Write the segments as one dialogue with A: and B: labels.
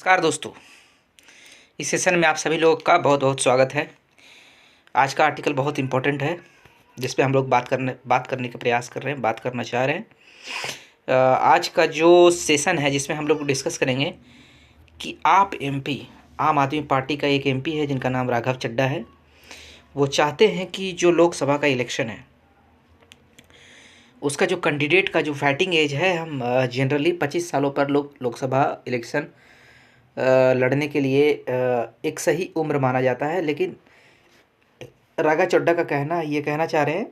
A: नमस्कार दोस्तों। इस सेशन में आप सभी लोगों का बहुत बहुत स्वागत है। आज का आर्टिकल बहुत इम्पोर्टेंट है जिस पे हम लोग बात करने का प्रयास कर रहे हैं, बात करना चाह रहे हैं। आज का जो सेशन है जिसमें हम लोग डिस्कस करेंगे कि आम आदमी पार्टी का एक एमपी है जिनका नाम राघव चड्ढा है। वो चाहते हैं कि जो लोकसभा का इलेक्शन है उसका जो कैंडिडेट का जो फाइटिंग एज है, हम जनरली 25 सालों पर लोकसभा इलेक्शन लड़ने के लिए एक सही उम्र माना जाता है। लेकिन राघव चड्ढा का कहना चाह रहे हैं,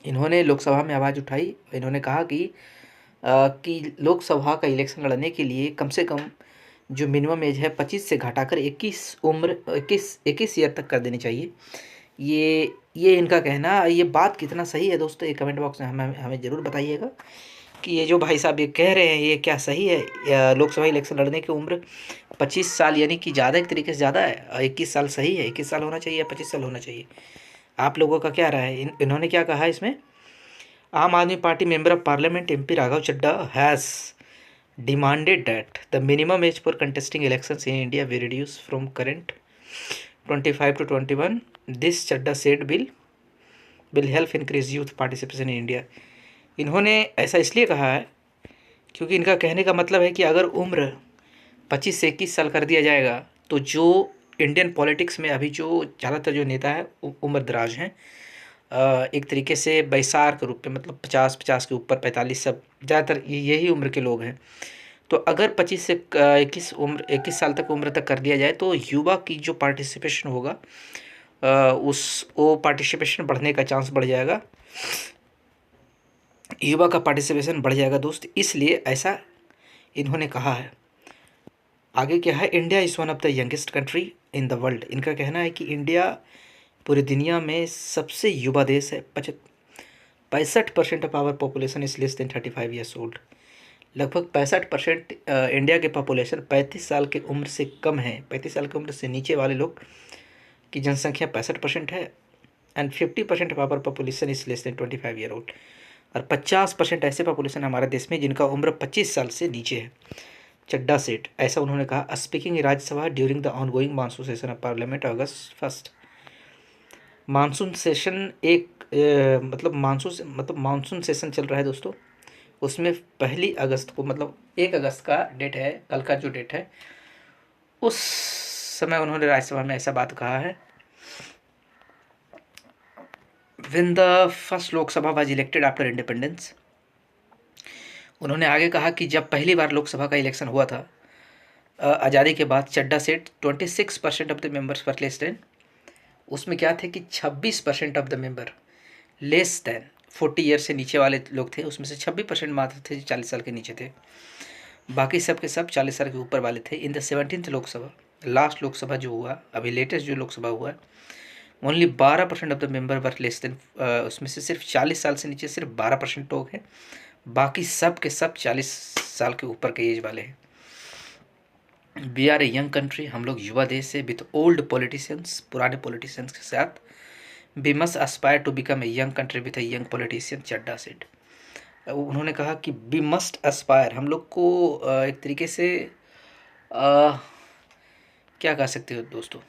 A: इन्होंने लोकसभा में आवाज़ उठाई। इन्होंने कहा कि लोकसभा का इलेक्शन लड़ने के लिए कम से कम जो मिनिमम एज है 25 से घटाकर 21 ईयर तक कर देनी चाहिए। ये इनका कहना। ये बात कितना सही है दोस्तों, ये कमेंट बॉक्स में हमें ज़रूर बताइएगा कि ये जो भाई साहब ये कह रहे हैं ये क्या सही है। लोकसभा इलेक्शन लड़ने की उम्र 25 साल यानी कि ज़्यादा, एक तरीके से ज़्यादा है। 21 साल सही है? 21 साल होना चाहिए या 25 साल होना चाहिए? आप लोगों का क्या राय है? इन्होंने क्या कहा इसमें? Aam Aadmi Party member of parliament MP Raghav Chadha has demanded that the minimum age for contesting elections in India be reduced from current 25 to 21. This Chadda said will help increase youth participation in India. इन्होंने ऐसा इसलिए कहा है क्योंकि इनका कहने का मतलब है कि अगर उम्र 25 से 21 साल कर दिया जाएगा तो जो इंडियन पॉलिटिक्स में अभी जो ज़्यादातर जो नेता है उम्र दराज हैं, एक तरीके से बैसार के रूप में, मतलब 50 के ऊपर, 45, सब ज़्यादातर यही उम्र के लोग हैं। तो अगर 25 से 21 साल तक उम्र तक कर दिया जाए तो युवा की जो पार्टिसिपेशन होगा वो पार्टिसिपेशन बढ़ने का चांस बढ़ जाएगा, युवा का पार्टिसिपेशन बढ़ जाएगा दोस्त। इसलिए ऐसा इन्होंने कहा है। आगे क्या है? India is one of the youngest country in the world. इनका कहना है कि इंडिया पूरी दुनिया में सबसे युवा देश है। 65% of our population is less than 35 years old. लगभग 65% इंडिया के पॉपुलेशन 35 साल की उम्र से कम है। 35 साल की उम्र से नीचे वाले लोग की जनसंख्या 65% है। And 50% of our population is less than 25 year old. और 50% ऐसे पॉपुलेशन हमारे देश में जिनका उम्र 25 साल से नीचे है। चड्ढा सेठ, ऐसा उन्होंने कहा speaking in Rajya Sabha during the ongoing monsoon session of parliament August 1। Monsoon session monsoon session चल रहा है दोस्तों। उसमें 1 अगस्त को, मतलब 1 अगस्त का डेट है, कल का जो डेट है, उस समय उन्होंने राज्यसभा में ऐसा बात कहा है। When the first Lok Sabha was elected after independence, उन्होंने आगे कहा कि जब पहली बार लोकसभा का इलेक्शन हुआ था आज़ादी के बाद, चड्ढा सेठ 26% of the members were less than, उसमें क्या थे कि 26% of the member less than 40 year से नीचे वाले लोग थे। उसमें से 26% मात्र थे जो 40 साल के नीचे थे, बाकी सब के सब 40 साल के ऊपर वाले थे। In the 17th Lok Sabha, last Lok Sabha जो हुआ, अभी लेटेस्ट जो लोकसभा हुआ, only 12% of the member were less than, उसमें से सिर्फ 40 साल से नीचे सिर्फ 12% लोग हैं, बाकी सब के सब 40 साल के ऊपर के एज वाले हैं। We are a young country, हम लोग युवा देश है, विथ ओल्ड पॉलिटिशियंस, पुराने पॉलिटिशियंस के साथ। We must aspire to become a young country with a young politician, Chadha said. उन्होंने कहा कि वी मस्ट एस्पायर, हम लोग को एक तरीके से क्या कह सकते हो दोस्तों,